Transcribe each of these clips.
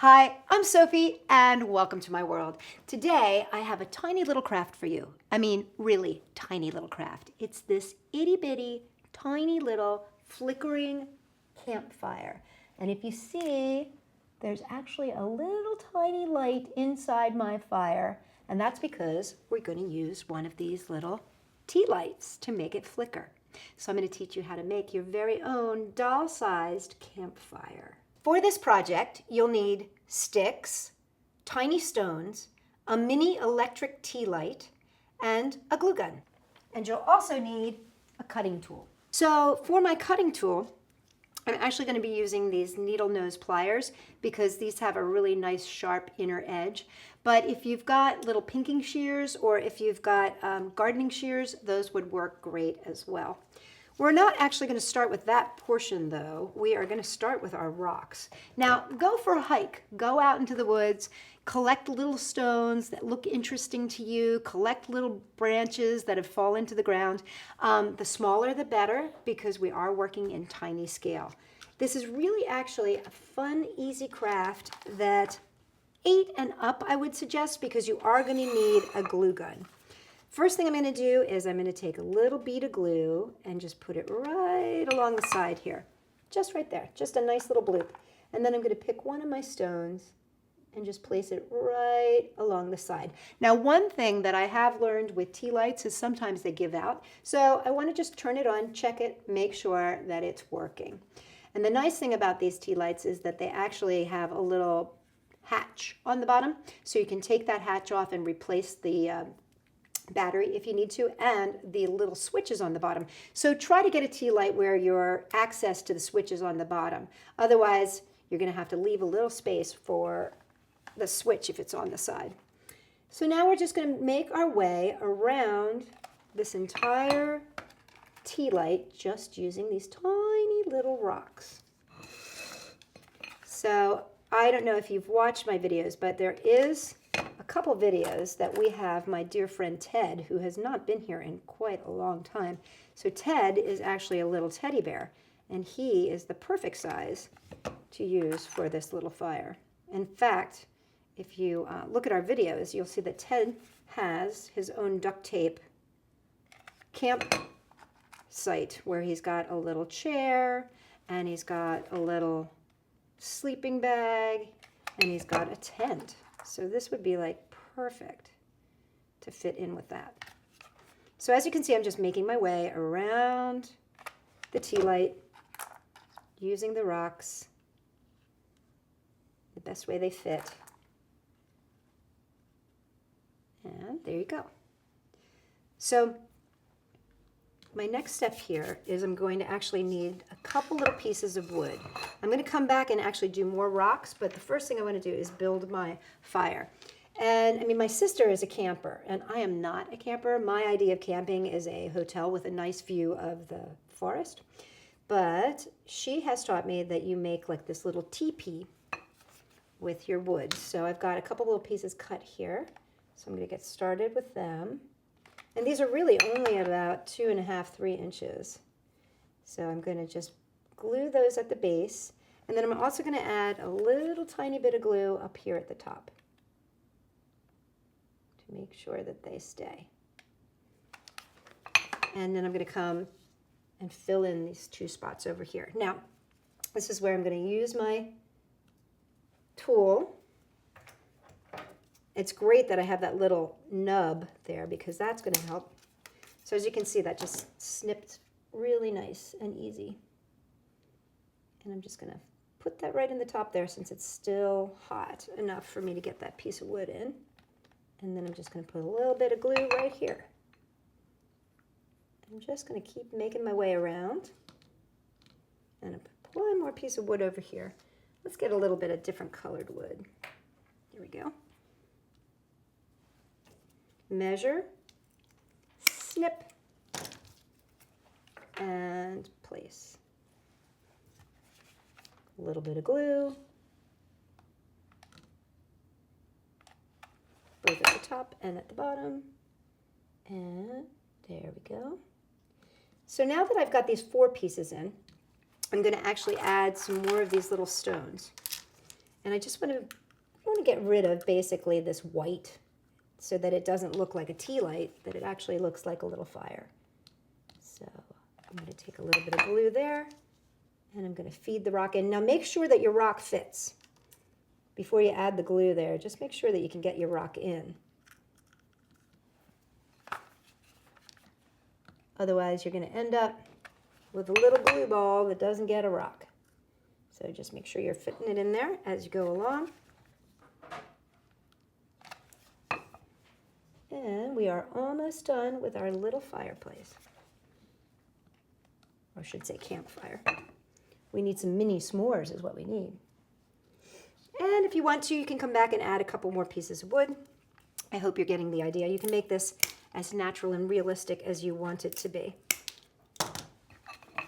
Hi, I'm Sophie and welcome to my world. Today I have a tiny little craft for you. I mean, really tiny little craft. It's this itty bitty, tiny little flickering campfire. And if you see, there's actually a little tiny light inside my fire. And that's because we're going to use one of these little tea lights to make it flicker. So I'm going to teach you how to make your very own doll-sized campfire. For this project, you'll need sticks, tiny stones, a mini electric tea light, and a glue gun. And you'll also need a cutting tool. So for my cutting tool, I'm actually going to be using these needle nose pliers because these have a really nice sharp inner edge. But if you've got little pinking shears or if you've got gardening shears, those would work great as well. We're not actually going to start with that portion though. We are going to start with our rocks. Now go for a hike. Go out into the woods, collect little stones that look interesting to you, collect little branches that have fallen to the ground. The smaller the better because we are working in tiny scale. This is really actually a fun, easy craft that 8 and up I would suggest because you are going to need a glue gun. First thing I'm going to do is I'm going to take a little bead of glue and just put it right along the side here. Just right there. Just a nice little bloop. And then I'm going to pick one of my stones and just place it right along the side. Now, one thing that I have learned with tea lights is sometimes they give out. So I want to just turn it on, check it, make sure that it's working. And the nice thing about these tea lights is that they actually have a little hatch on the bottom. So you can take that hatch off and replace the battery if you need to, and the little switches on the bottom. So try to get a tea light where your access to the switch is on the bottom. Otherwise, you're going to have to leave a little space for the switch if it's on the side. So now we're just going to make our way around this entire tea light just using these tiny little rocks. So I don't know if you've watched my videos, but there is a couple videos that we have my dear friend Ted, who has not been here in quite a long time. So Ted is actually a little teddy bear, and he is the perfect size to use for this little fire. In fact, if you look at our videos, you'll see that Ted has his own duct tape camp site where he's got a little chair, and he's got a little sleeping bag, and he's got a tent. So this would be like perfect to fit in with that. So as you can see, I'm just making my way around the tea light using the rocks the best way they fit. And there you go. So my next step here is I'm going to actually need a couple little pieces of wood. I'm going to come back and actually do more rocks, but the first thing I want to do is build my fire. And I mean, my sister is a camper, and I am not a camper. My idea of camping is a hotel with a nice view of the forest. But she has taught me that you make like this little teepee with your wood. So I've got a couple little pieces cut here. So I'm going to get started with them. And these are really only about 2.5, 3 inches. So I'm going to just glue those at the base. And then I'm also going to add a little tiny bit of glue up here at the top to make sure that they stay. And then I'm going to come and fill in these 2 spots over here. Now, this is where I'm going to use my tool. It's great that I have that little nub there because that's going to help. So as you can see, that just snipped really nice and easy. And I'm just going to put that right in the top there since it's still hot enough for me to get that piece of wood in. And then I'm just going to put a little bit of glue right here. I'm just going to keep making my way around. And I put one more piece of wood over here. Let's get a little bit of different colored wood. Here we go. Measure, snip, and place. A little bit of glue, both at the top and at the bottom, and there we go. So now that I've got these 4 pieces in, I'm going to actually add some more of these little stones. And I just want to get rid of basically this white so that it doesn't look like a tea light, that it actually looks like a little fire. So I'm going to take a little bit of glue there, and I'm going to feed the rock in. Now make sure that your rock fits. Before you add the glue there, just make sure that you can get your rock in. Otherwise, you're going to end up with a little glue ball that doesn't get a rock. So just make sure you're fitting it in there as you go along. And we are almost done with our little fireplace. Or I should say campfire. We need some mini s'mores is what we need. And if you want to, you can come back and add a couple more pieces of wood. I hope you're getting the idea. You can make this as natural and realistic as you want it to be.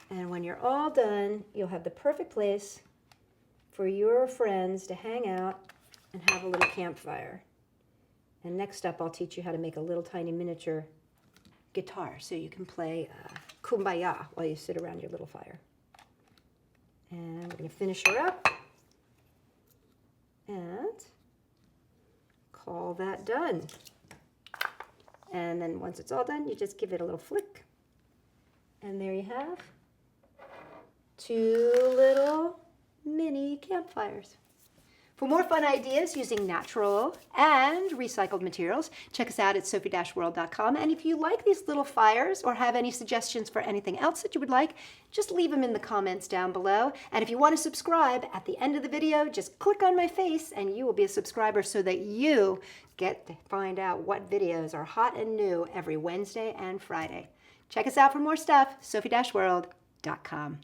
And when you're all done, you'll have the perfect place for your friends to hang out and have a little campfire. And next up, I'll teach you how to make a little tiny miniature guitar so you can play Kumbaya while you sit around your little fire. And we're going to finish her up and call that done. And then once it's all done, you just give it a little flick. And there you have 2 little mini campfires. For more fun ideas using natural and recycled materials, check us out at Sophie-World.com. And if you like these little fires or have any suggestions for anything else that you would like, just leave them in the comments down below. And if you want to subscribe, at the end of the video, just click on my face and you will be a subscriber so that you get to find out what videos are hot and new every Wednesday and Friday. Check us out for more stuff, Sophie-World.com.